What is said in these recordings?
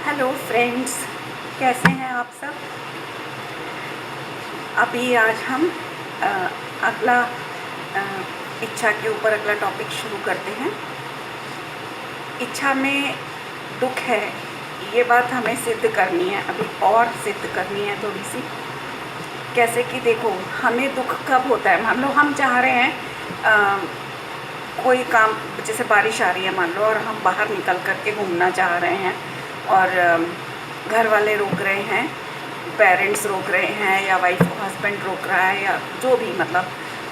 Hello friends, कैसे हैं आप सब। अभी आज हम अ, अगला इच्छा के ऊपर अगला टॉपिक शुरू करते हैं। इच्छा में दुख है, ये बात हमें सिद्ध करनी है, अभी और सिद्ध करनी है थोड़ी सी। कैसे कि देखो, हमें दुख कब होता है। मान लो हम चाह रहे हैं कोई काम, जैसे बारिश आ रही है मान लो, और हम बाहर निकल कर के घूमना चाह रहे हैं और घर वाले रोक रहे हैं, पेरेंट्स रोक रहे हैं या वाइफ हस्बैंड रोक रहा है या जो भी, मतलब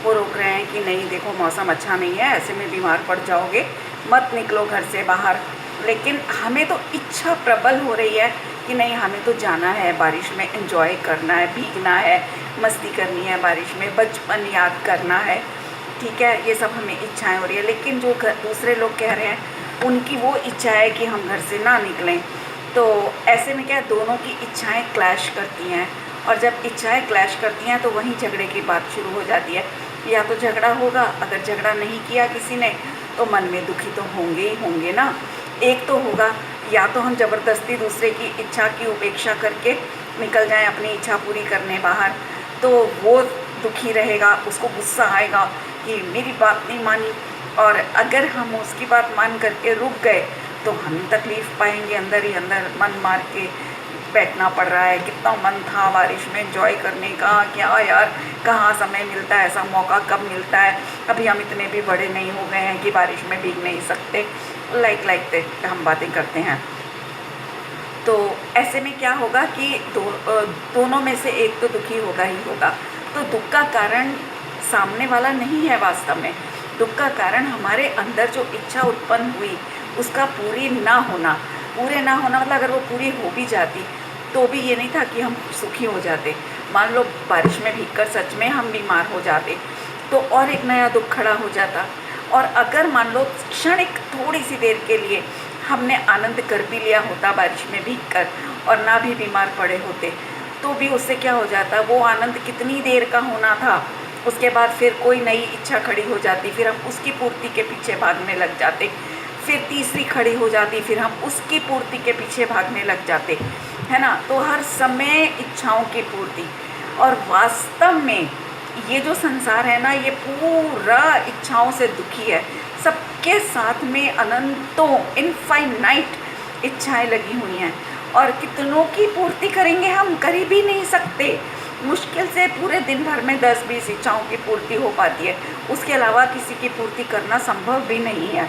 वो रोक रहे हैं कि नहीं देखो मौसम अच्छा नहीं है, ऐसे में बीमार पड़ जाओगे, मत निकलो घर से बाहर। लेकिन हमें तो इच्छा प्रबल हो रही है कि नहीं, हमें तो जाना है बारिश में, एंजॉय करना है, भीगना है, मस्ती करनी है बारिश में, बचपन याद करना है। ठीक है, ये सब हमें इच्छाएं हो रही है। लेकिन जो दूसरे लोग कह रहे हैं उनकी वो इच्छा है कि हम घर से ना निकलें। तो ऐसे में क्या, दोनों की इच्छाएं क्लैश करती हैं, और जब इच्छाएं क्लैश करती हैं तो वहीं झगड़े की बात शुरू हो जाती है। या तो झगड़ा होगा, अगर झगड़ा नहीं किया किसी ने तो मन में दुखी तो होंगे ही होंगे ना। एक तो होगा, या तो हम ज़बरदस्ती दूसरे की इच्छा की उपेक्षा करके निकल जाएं अपनी इच्छा पूरी करने बाहर, तो वो दुखी रहेगा, उसको गुस्सा आएगा कि मेरी बात नहीं मानी। और अगर हम उसकी बात मान करके रुक गए तो हम तकलीफ़ पाएंगे, अंदर ही अंदर मन मार के बैठना पड़ रहा है। कितना मन था बारिश में एंजॉय करने का, क्या यार कहाँ समय मिलता है, ऐसा मौका कब मिलता है। अभी हम इतने भी बड़े नहीं हो गए हैं कि बारिश में भीग नहीं सकते, लाइक हम बातें करते हैं। तो ऐसे में क्या होगा कि दोनों में से एक तो दुखी होगा ही होगा। तो दुख का कारण सामने वाला नहीं है, वास्तव में दुख का कारण हमारे अंदर जो इच्छा उत्पन्न हुई उसका पूरी ना होना। पूरे ना होना मतलब अगर वो पूरी हो भी जाती तो भी ये नहीं था कि हम सुखी हो जाते। मान लो बारिश में भीगकर सच में हम बीमार हो जाते तो और एक नया दुख खड़ा हो जाता। और अगर मान लो क्षणिक थोड़ी सी देर के लिए हमने आनंद कर भी लिया होता बारिश में भीगकर और ना भी बीमार पड़े होते, तो भी उससे क्या हो जाता, वो आनंद कितनी देर का होना था। उसके बाद फिर कोई नई इच्छा खड़ी हो जाती, फिर हम उसकी पूर्ति के पीछे भागने लग जाते, फिर तीसरी खड़ी हो जाती, फिर हम उसकी पूर्ति के पीछे भागने लग जाते, है ना। तो हर समय इच्छाओं की पूर्ति। और वास्तव में ये जो संसार है ना, ये पूरा इच्छाओं से दुखी है। सबके साथ में अनंतों इनफाइनाइट इच्छाएं लगी हुई हैं, और कितनों की पूर्ति करेंगे, हम कर भी नहीं सकते। मुश्किल से पूरे दिन भर में 10-20 इच्छाओं की पूर्ति हो पाती है, उसके अलावा किसी की पूर्ति करना संभव भी नहीं है।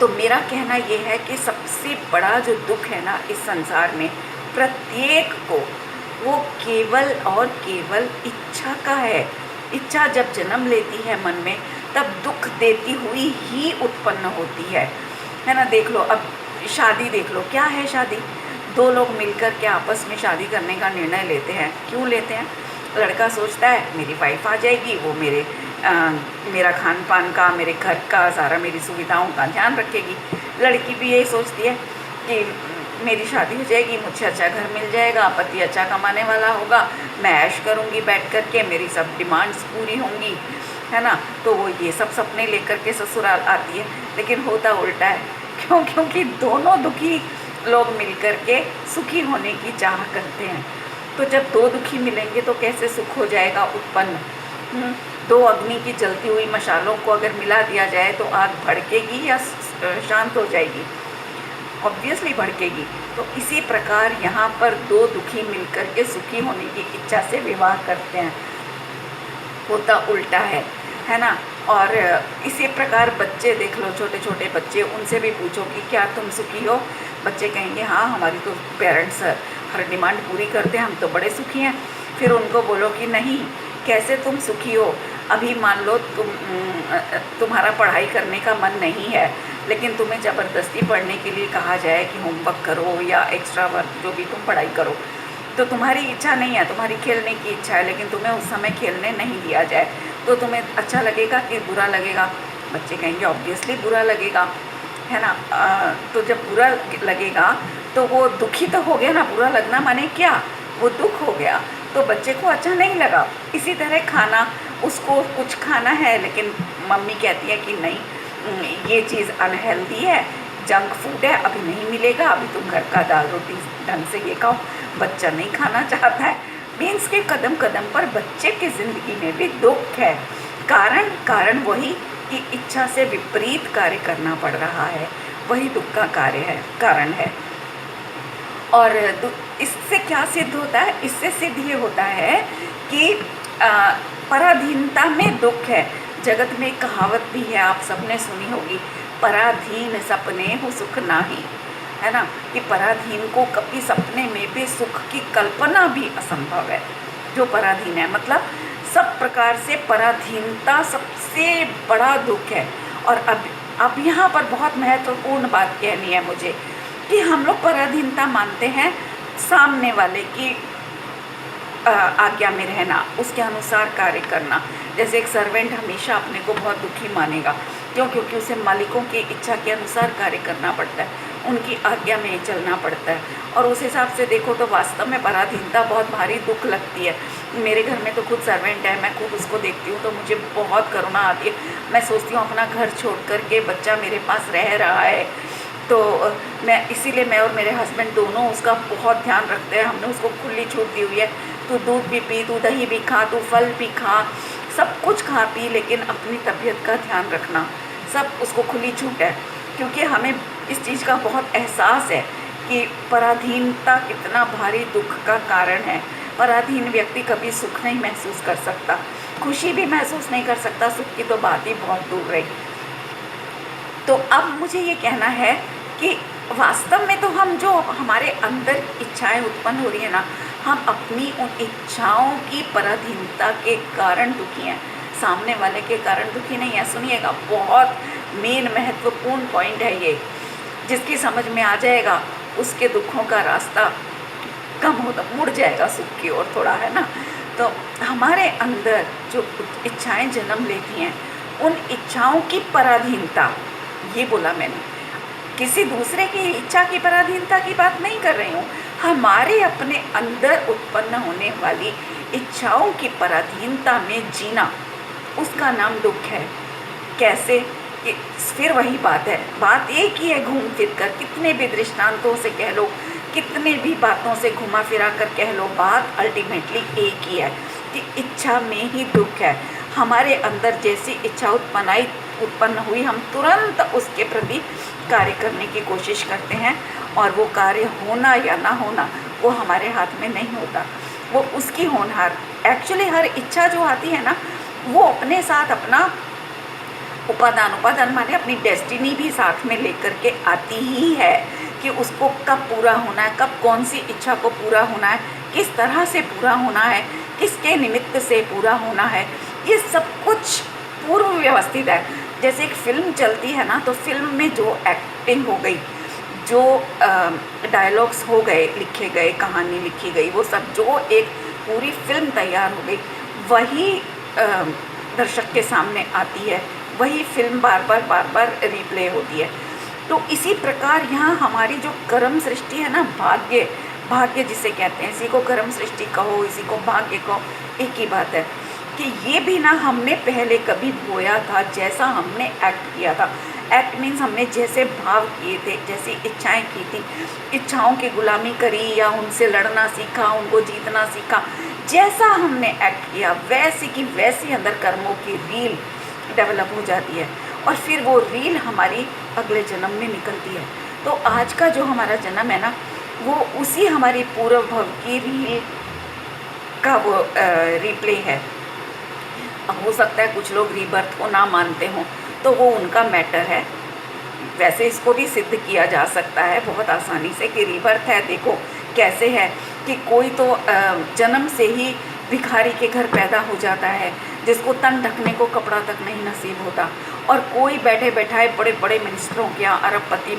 तो मेरा कहना ये है कि सबसे बड़ा जो दुख है ना इस संसार में, प्रत्येक को, वो केवल और केवल इच्छा का है। इच्छा जब जन्म लेती है मन में, तब दुख देती हुई ही उत्पन्न होती है ना। देख लो, अब शादी देख लो, क्या है शादी, दो लोग मिलकर के आपस में शादी करने का निर्णय लेते हैं। क्यों लेते हैं? लड़का सोचता है मेरी वाइफ आ जाएगी, वो मेरा खान पान का, मेरे घर का सारा, मेरी सुविधाओं का ध्यान रखेगी। लड़की भी यही सोचती है कि मेरी शादी हो जाएगी, मुझे अच्छा घर मिल जाएगा, पति अच्छा कमाने वाला होगा, मैं ऐश करूँगी बैठ कर के, मेरी सब डिमांड्स पूरी होंगी, है ना। तो वो ये सब सपने लेकर के ससुराल आती है। लेकिन होता उल्टा है। क्यों? क्योंकि दोनों दुखी लोग मिलकर के सुखी होने की चाह करते हैं। तो जब दो दुखी मिलेंगे तो कैसे सुख हो जाएगा उत्पन्न। दो अग्नि की जलती हुई मशालों को अगर मिला दिया जाए तो आग भड़केगी या शांत हो जाएगी? ऑब्वियसली भड़केगी। तो इसी प्रकार यहाँ पर दो दुखी मिलकर के सुखी होने की इच्छा से विवाह करते हैं, होता उल्टा है ना। और इसी प्रकार बच्चे देख लो, छोटे छोटे बच्चे, उनसे भी पूछो कि क्या तुम सुखी हो? बच्चे कहेंगे हाँ, हमारी तो पेरेंट्स हर डिमांड पूरी करते हैं, हम तो बड़े सुखी हैं। फिर उनको बोलो कि नहीं, कैसे तुम सुखी हो? अभी मान लो तुम्हारा पढ़ाई करने का मन नहीं है, लेकिन तुम्हें ज़बरदस्ती पढ़ने के लिए कहा जाए कि होमवर्क करो या एक्स्ट्रा वर्क जो भी तुम पढ़ाई करो, तो तुम्हारी इच्छा नहीं है, तुम्हारी खेलने की इच्छा है, लेकिन तुम्हें उस समय खेलने नहीं दिया जाए, तो तुम्हें अच्छा लगेगा कि बुरा लगेगा? बच्चे कहेंगे ऑब्वियसली बुरा लगेगा, है ना। तो जब बुरा लगेगा तो वो दुखी तो हो गया ना। बुरा लगना माने क्या? वो दुख हो गया। तो बच्चे को अच्छा नहीं लगा। इसी तरह खाना, उसको कुछ खाना है लेकिन मम्मी कहती है कि नहीं, ये चीज़ अनहेल्दी है, जंक फूड है, अभी नहीं मिलेगा, अभी तुम घर का दाल रोटी ढंग से ये खाओ, बच्चा नहीं खाना चाहता है। मीन्स के कदम कदम पर बच्चे की ज़िंदगी में भी दुख है। कारण वही कि इच्छा से विपरीत कार्य करना पड़ रहा है, वही दुख का कारण है। और इससे क्या सिद्ध होता है? इससे सिद्ध ये होता है कि पराधीनता में दुख है। जगत में एक कहावत भी है, आप सबने सुनी होगी, पराधीन सपने हो सुख नाही, है ना, कि पराधीन को कभी सपने में भी सुख की कल्पना भी असंभव है। जो पराधीन है मतलब सब प्रकार से पराधीनता सबसे बड़ा दुख है। और अब यहाँ पर बहुत महत्वपूर्ण बात कहनी है मुझे कि हम लोग पराधीनता मानते हैं सामने वाले की आज्ञा में रहना, उसके अनुसार कार्य करना। जैसे एक सर्वेंट हमेशा अपने को बहुत दुखी मानेगा, क्योंकि उसे मालिकों की इच्छा के अनुसार कार्य करना पड़ता है, उनकी आज्ञा में चलना पड़ता है। और उस हिसाब से देखो तो वास्तव में पराधीनता बहुत भारी दुख लगती है। मेरे घर में तो खुद सर्वेंट है, मैं खुद उसको देखती हूँ तो मुझे बहुत करुणा आती है। मैं सोचती हूँ अपना घर छोड़ कर के बच्चा मेरे पास रह रहा है, तो इसीलिए मैं और मेरे हस्बैंड दोनों उसका बहुत ध्यान रखते हैं। हमने उसको खुली छूट दी हुई है, तू दूध भी पी, तू दही भी खा, तू फल भी खा, सब कुछ खा पी, लेकिन अपनी तबीयत का ध्यान रखना, सब उसको खुली छूट है। क्योंकि हमें इस चीज़ का बहुत एहसास है कि पराधीनता कितना भारी दुख का कारण है। पराधीन व्यक्ति कभी सुख नहीं महसूस कर सकता, खुशी भी महसूस नहीं कर सकता, सुख की तो बात ही बहुत दूर रही। तो अब मुझे ये कहना है कि वास्तव में तो हम जो हमारे अंदर इच्छाएं उत्पन्न हो रही है ना, हम अपनी उन इच्छाओं की पराधीनता के कारण दुखी हैं, सामने वाले के कारण दुखी नहीं है। सुनिएगा, बहुत मेन महत्वपूर्ण पॉइंट है ये, जिसकी समझ में आ जाएगा उसके दुखों का रास्ता कम होता, मुड़ जाएगा सुख की ओर थोड़ा, है ना। तो हमारे अंदर जो इच्छाएं जन्म लेती हैं, उन इच्छाओं की पराधीनता, ये बोला मैंने, किसी दूसरे की इच्छा की पराधीनता की बात नहीं कर रही हूँ, हमारे अपने अंदर उत्पन्न होने वाली इच्छाओं की पराधीनता में जीना, उसका नाम दुख है। कैसे? कि फिर वही बात है, बात एक ही है, घूम फिर कर कितने भी दृष्टांतों से कह लो, कितने भी बातों से घुमा फिरा कर कह लो, बात अल्टीमेटली एक ही है कि इच्छा में ही दुख है। हमारे अंदर जैसी इच्छा उत्पन्न हुई, हम तुरंत उसके प्रति कार्य करने की कोशिश करते हैं, और वो कार्य होना या ना होना वो हमारे हाथ में नहीं होता, वो उसकी होनहार। एक्चुअली हर इच्छा जो आती है ना, वो अपने साथ अपना उपादान माने अपनी डेस्टिनी भी साथ में लेकर के आती ही है कि उसको कब पूरा होना है, कब कौन सी इच्छा को पूरा होना है, किस तरह से पूरा होना है, किसके निमित्त से पूरा होना है, ये सब कुछ पूर्व व्यवस्थित है। जैसे एक फिल्म चलती है ना, तो फिल्म में जो एक्टिंग हो गई, जो डायलॉग्स हो गए, लिखे गए, कहानी लिखी गई, वो सब जो एक पूरी फिल्म तैयार हो गई, वही दर्शक के सामने आती है, वही फिल्म बार बार रिप्ले होती है। तो इसी प्रकार यहाँ हमारी जो कर्म सृष्टि है ना, भाग्य जिसे कहते हैं, इसी को कर्म सृष्टि कहो, इसी को भाग्य कहो, एक ही बात है कि ये भी ना हमने पहले कभी बोया था, जैसा हमने एक्ट किया था। एक्ट मीन्स हमने जैसे भाव किए थे, जैसी इच्छाएं की थी, इच्छाओं की गुलामी करी या उनसे लड़ना सीखा, उनको जीतना सीखा, जैसा हमने एक्ट किया वैसी की वैसी अंदर कर्मों की रील डेवलप हो जाती है, और फिर वो रील हमारी अगले जन्म में निकलती है। तो आज का जो हमारा जन्म है ना, वो उसी हमारी पूर्व भव की रील का वो रिप्ले है। अब हो सकता है कुछ लोग रीबर्थ को ना मानते हों, तो वो उनका मैटर है। वैसे इसको भी सिद्ध किया जा सकता है बहुत आसानी से कि रीबर्थ है। देखो कैसे है कि कोई तो जन्म से ही भिखारी के घर पैदा हो जाता है, जिसको तन ढकने को कपड़ा तक नहीं नसीब होता, और कोई बैठे बैठाए बड़े बड़े मिनिस्टरों के यहाँ, अरबपति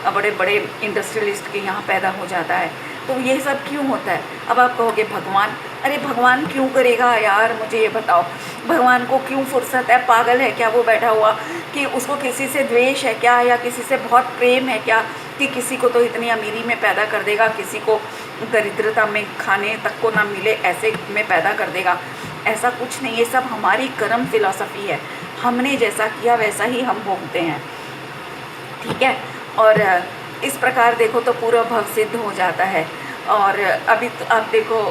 बड़े बड़े इंडस्ट्रियलिस्ट के यहाँ पैदा हो जाता है। तो ये सब क्यों होता है? अब आप कहोगे भगवान, अरे भगवान क्यों करेगा यार, मुझे ये बताओ, भगवान को क्यों फुर्सत है? पागल है क्या वो बैठा हुआ? कि उसको किसी से द्वेष है क्या, या किसी से बहुत प्रेम है क्या कि किसी को तो इतनी अमीरी में पैदा कर देगा, किसी को दरिद्रता में खाने तक को ना मिले ऐसे में पैदा कर देगा? ऐसा कुछ नहीं, ये सब हमारी कर्म फिलॉसफी है। हमने जैसा किया वैसा ही हम भोगते हैं, ठीक है। और इस प्रकार देखो तो पूरा भव सिद्ध हो जाता है। और अभी तो आप देखो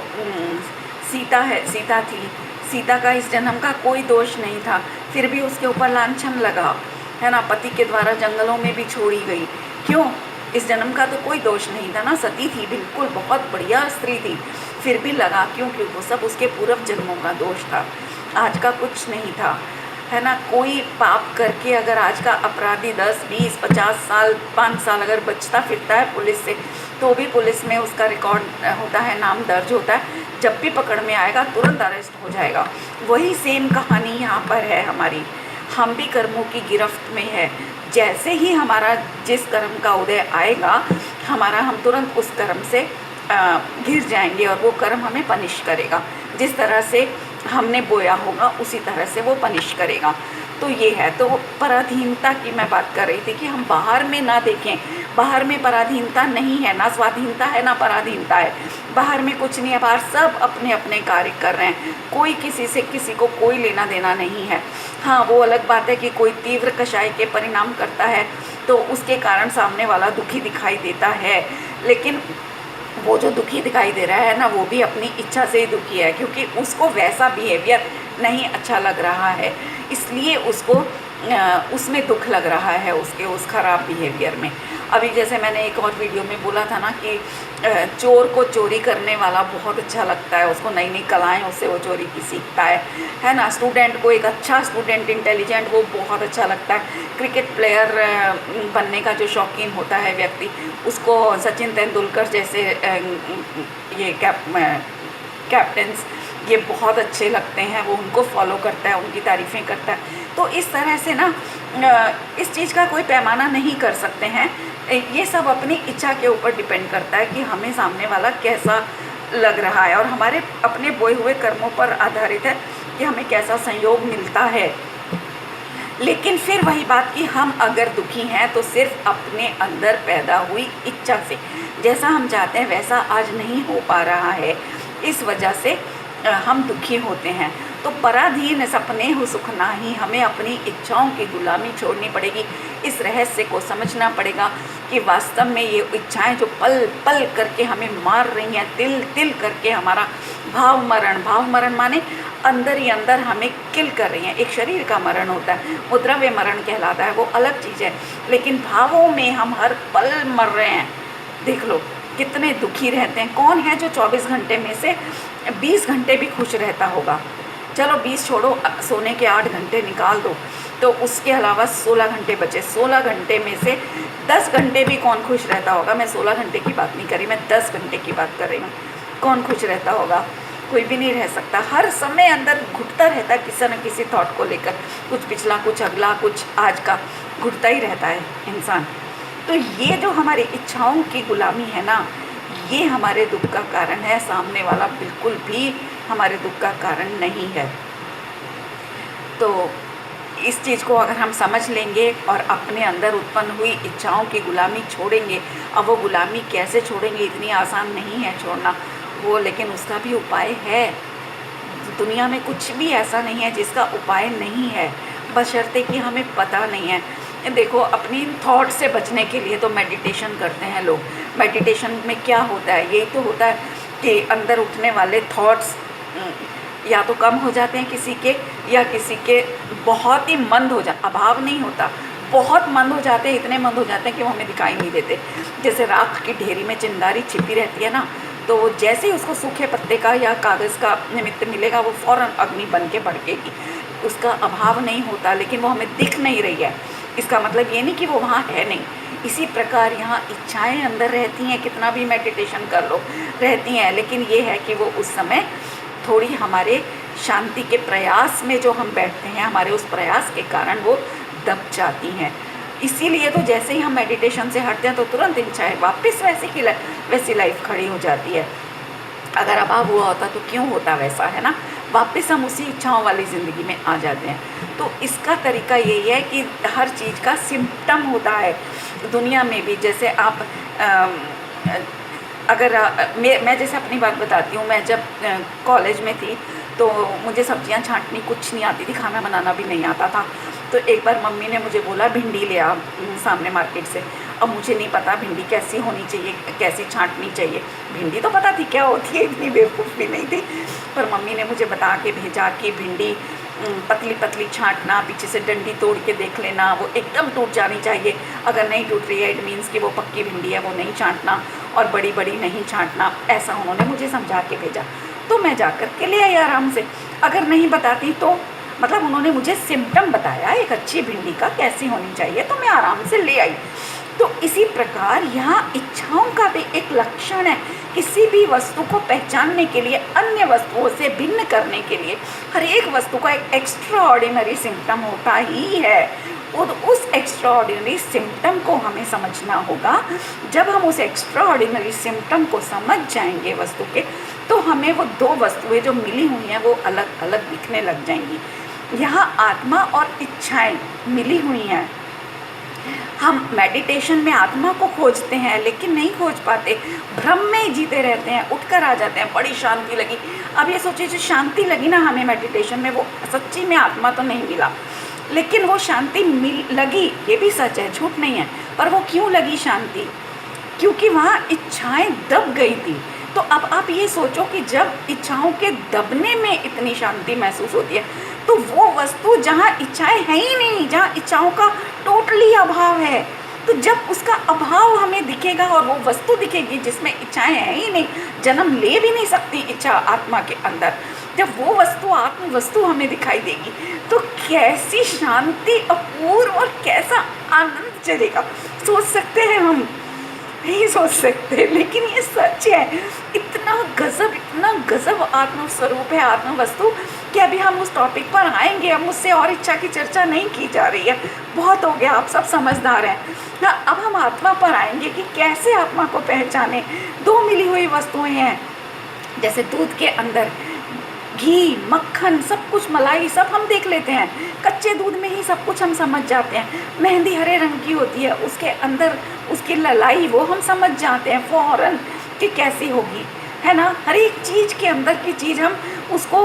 सीता थी, सीता का इस जन्म का कोई दोष नहीं था, फिर भी उसके ऊपर लांछन लगा, है ना, पति के द्वारा जंगलों में भी छोड़ी गई। क्यों? इस जन्म का तो कोई दोष नहीं था ना, सती थी, बिल्कुल बहुत बढ़िया स्त्री थी, फिर भी लगा। क्यों? क्योंकि वो सब उसके पूर्व जन्मों का दोष था, आज का कुछ नहीं था, है ना। कोई पाप करके अगर आज का अपराधी 10, 20, 50 साल, 5 साल अगर बचता फिरता है पुलिस से, तो भी पुलिस में उसका रिकॉर्ड होता है, नाम दर्ज होता है, जब भी पकड़ में आएगा तुरंत अरेस्ट हो जाएगा। वही सेम कहानी यहाँ पर है हमारी, हम भी कर्मों की गिरफ्त में है। जैसे ही हमारा जिस कर्म का उदय आएगा, हम तुरंत उस कर्म से घिर जाएंगे और वो कर्म हमें पनिश करेगा। जिस तरह से हमने बोया होगा उसी तरह से वो पनिश करेगा। तो ये है, तो पराधीनता की मैं बात कर रही थी कि हम बाहर में ना देखें, बाहर में पराधीनता नहीं है, ना स्वाधीनता है ना पराधीनता है, बाहर में कुछ नहीं है, बाहर सब अपने अपने कार्य कर रहे हैं, कोई किसी से किसी को कोई लेना देना नहीं है। हाँ, वो अलग बात है कि कोई तीव्र कषाय के परिणाम करता है तो उसके कारण सामने वाला दुखी दिखाई देता है, लेकिन वो जो दुखी दिखाई दे रहा है ना, वो भी अपनी इच्छा से ही दुखी है, क्योंकि उसको वैसा बिहेवियर नहीं अच्छा लग रहा है, इसलिए उसको उसमें दुख लग रहा है, उसके उस खराब बिहेवियर में। अभी जैसे मैंने एक और वीडियो में बोला था ना कि चोर को चोरी करने वाला बहुत अच्छा लगता है, उसको नई नई कलाएं उससे वो चोरी की सीखता है ना। स्टूडेंट को, एक अच्छा स्टूडेंट, इंटेलिजेंट, वो बहुत अच्छा लगता है। क्रिकेट प्लेयर बनने का जो शौकीन होता है व्यक्ति, उसको सचिन तेंदुलकर जैसे ये कैप्टन्स ये बहुत अच्छे लगते हैं, वो उनको फॉलो करता है, उनकी तारीफ़ें करता है। तो इस तरह से ना इस चीज़ का कोई पैमाना नहीं कर सकते हैं, ये सब अपनी इच्छा के ऊपर डिपेंड करता है कि हमें सामने वाला कैसा लग रहा है, और हमारे अपने बोए हुए कर्मों पर आधारित है कि हमें कैसा संयोग मिलता है। लेकिन फिर वही बात कि हम अगर दुखी हैं तो सिर्फ अपने अंदर पैदा हुई इच्छा से, जैसा हम चाहते हैं वैसा आज नहीं हो पा रहा है, इस वजह से हम दुखी होते हैं। तो पराधीन सपने हो सुख नाही, हमें अपनी इच्छाओं की गुलामी छोड़नी पड़ेगी। इस रहस्य को समझना पड़ेगा कि वास्तव में ये इच्छाएं जो पल पल करके हमें मार रही हैं, तिल तिल करके हमारा भाव मरण माने अंदर ही अंदर हमें किल कर रही हैं। एक शरीर का मरण होता है, वो द्रव्य मरण कहलाता है, वो अलग चीज़ है, लेकिन भावों में हम हर पल मर रहे हैं। देख लो कितने दुखी रहते हैं। कौन है जो 24 घंटे में से 20 घंटे भी खुश रहता होगा? चलो 20 छोड़ो, सोने के 8 घंटे निकाल दो, तो उसके अलावा 16 घंटे बचे। 16 घंटे में से 10 घंटे भी कौन खुश रहता होगा? मैं 16 घंटे की बात नहीं कर रही, मैं 10 घंटे की बात कर रही हूँ। कौन खुश रहता होगा? कोई भी नहीं रह सकता। हर समय अंदर घुटता रहता है किसी न किसी थॉट को लेकर, कुछ पिछला, कुछ अगला, कुछ आज का, घुटता ही रहता है इंसान। तो ये जो हमारी इच्छाओं की गुलामी है ना, ये हमारे दुख का कारण है। सामने वाला बिल्कुल भी हमारे दुख का कारण नहीं है। तो इस चीज़ को अगर हम समझ लेंगे और अपने अंदर उत्पन्न हुई इच्छाओं की गुलामी छोड़ेंगे, अब वो गुलामी कैसे छोड़ेंगे? इतनी आसान नहीं है छोड़ना वो, लेकिन उसका भी उपाय है। दुनिया में कुछ भी ऐसा नहीं है जिसका उपाय नहीं है, बशर्ते कि हमें पता नहीं है। देखो, अपनी थॉट से बचने के लिए तो मेडिटेशन करते हैं लोग। मेडिटेशन में क्या होता है? यही तो होता है कि अंदर उठने वाले थॉट्स या तो कम हो जाते हैं किसी के, या किसी के बहुत ही मंद हो जाते, अभाव नहीं होता, बहुत मंद हो जाते हैं, इतने मंद हो जाते हैं कि वो हमें दिखाई नहीं देते। जैसे राख की ढेरी में चिंगारी छिपी रहती है ना, तो जैसे ही उसको सूखे पत्ते का या कागज़ का निमित्त मिलेगा, वो फ़ौरन अग्नि बन के भड़केगी। उसका अभाव नहीं होता, लेकिन वो हमें दिख नहीं रही है। इसका मतलब ये नहीं कि वो वहाँ है नहीं। इसी प्रकार यहाँ इच्छाएं अंदर रहती हैं, कितना भी मेडिटेशन कर लो, रहती हैं, लेकिन ये है कि वो उस समय थोड़ी हमारे शांति के प्रयास में जो हम बैठते हैं, हमारे उस प्रयास के कारण वो दब जाती हैं। इसीलिए तो जैसे ही हम मेडिटेशन से हटते हैं तो तुरंत इच्छाएं वापस वैसी लाइफ खड़ी हो जाती है। अगर अभाव हुआ होता तो क्यों होता वैसा, है ना? वापस हम उसी इच्छाओं वाली ज़िंदगी में आ जाते हैं। तो इसका तरीका यही है कि हर चीज़ का सिम्पटम होता है दुनिया में भी। जैसे आप मैं जैसे अपनी बात बताती हूँ, मैं जब कॉलेज में थी तो मुझे सब्जियां छांटनी कुछ नहीं आती थी, खाना बनाना भी नहीं आता था। तो एक बार मम्मी ने मुझे बोला भिंडी ले आ सामने मार्केट से। अब मुझे नहीं पता भिंडी कैसी होनी चाहिए, कैसी छाँटनी चाहिए। भिंडी तो पता थी क्या होती है, इतनी बेवकूफ़ भी नहीं थी, पर मम्मी ने मुझे बता के भेजा कि भिंडी पतली पतली छाँटना, पीछे से डंडी तोड़ के देख लेना, वो एकदम टूट जानी चाहिए। अगर नहीं टूट रही है इट मीन्स कि वो पक्की भिंडी है, वो नहीं छाँटना, और बड़ी बड़ी नहीं छाँटना। ऐसा उन्होंने मुझे समझा के भेजा, तो मैं जा कर के ले आई आराम से। अगर नहीं बताती तो मतलब उन्होंने मुझे सिम्टम बताया एक अच्छी भिंडी का कैसी होनी चाहिए, तो मैं आराम से ले आई। तो इसी प्रकार यहाँ इच्छाओं का भी एक लक्षण है। किसी भी वस्तु को पहचानने के लिए, अन्य वस्तुओं से भिन्न करने के लिए हर एक वस्तु का एक एक्स्ट्रा ऑर्डिनरी सिम्टम होता ही है। और उस एक्स्ट्रा ऑर्डिनरी सिम्टम को हमें समझना होगा। जब हम उस एक्स्ट्रा ऑर्डिनरी सिम्टम को समझ जाएंगे वस्तु के, तो हमें वो दो वस्तुएं जो मिली हुई हैं वो अलग अलग दिखने लग जाएंगी। यहाँ आत्मा और इच्छाएं मिली हुई हैं। हम मेडिटेशन में आत्मा को खोजते हैं लेकिन नहीं खोज पाते, भ्रम में ही जीते रहते हैं। उठकर आ जाते हैं, बड़ी शांति लगी। अब ये सोचिए जो शांति लगी ना हमें मेडिटेशन में, वो सच्ची में आत्मा तो नहीं मिला, लेकिन वो शांति लगी, ये भी सच है, झूठ नहीं है। पर वो क्यों लगी शांति? क्योंकि वहाँ इच्छाएं दब गई थी। तो अब आप ये सोचो कि जब इच्छाओं के दबने में इतनी शांति महसूस होती है, तो वो वस्तु जहाँ इच्छाएं है ही नहीं, जहाँ इच्छाओं का टोटली अभाव है, तो जब उसका अभाव हमें दिखेगा और वो वस्तु दिखेगी जिसमें इच्छाएं हैं ही नहीं, जन्म ले भी नहीं सकती इच्छा आत्मा के अंदर, जब वो वस्तु आत्म वस्तु हमें दिखाई देगी, तो कैसी शांति अपूर्व और कैसा आनंद चलेगा। सोच सकते हैं हम? नहीं सोच सकते, लेकिन ये सच है। इतना गजब आत्मस्वरूप है आत्म वस्तु कि अभी हम उस टॉपिक पर आएंगे। अब मुझसे और इच्छा की चर्चा नहीं की जा रही है, बहुत हो गया, आप सब समझदार हैं ना। अब हम आत्मा पर आएंगे कि कैसे आत्मा को पहचाने। दो मिली हुई वस्तुएं हैं, जैसे दूध के अंदर घी, मक्खन, सब कुछ, मलाई, सब हम देख लेते हैं। कच्चे दूध में ही सब कुछ हम समझ जाते हैं। मेहंदी हरे रंग की होती है, उसके अंदर उसकी ललाई वो हम समझ जाते हैं फ़ौरन कि कैसी होगी, है ना। हर एक चीज़ के अंदर की चीज़ हम उसको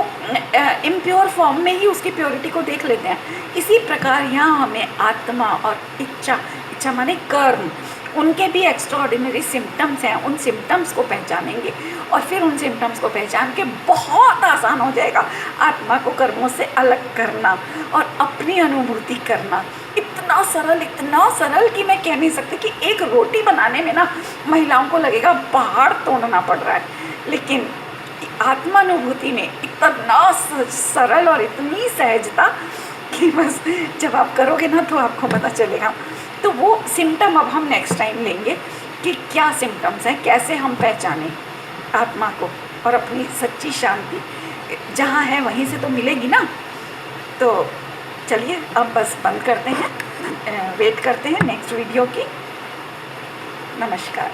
इम्प्योर फॉर्म में ही उसकी प्योरिटी को देख लेते हैं। इसी प्रकार यहाँ हमें आत्मा और इच्छा माने कर्म, उनके भी एक्स्ट्राऑर्डिनरी सिम्टम्स हैं। उन सिम्टम्स को पहचानेंगे और फिर उन सिम्टम्स को पहचान के बहुत आसान हो जाएगा आत्मा को कर्मों से अलग करना और अपनी अनुभूति करना। इतना सरल कि मैं कह नहीं सकती कि एक रोटी बनाने में ना महिलाओं को लगेगा पहाड़ तोड़ना पड़ रहा है, लेकिन आत्मानुभूति में इतना सरल और इतनी सहजता कि बस जब आप करोगे ना तो आपको पता चलेगा। तो वो सिम्टम अब हम नेक्स्ट टाइम लेंगे कि क्या सिम्टम्स हैं, कैसे हम पहचानें आत्मा को, और अपनी सच्ची शांति जहाँ है वहीं से तो मिलेगी ना। तो चलिए अब बस बंद करते हैं, वेट करते हैं नेक्स्ट वीडियो की। नमस्कार।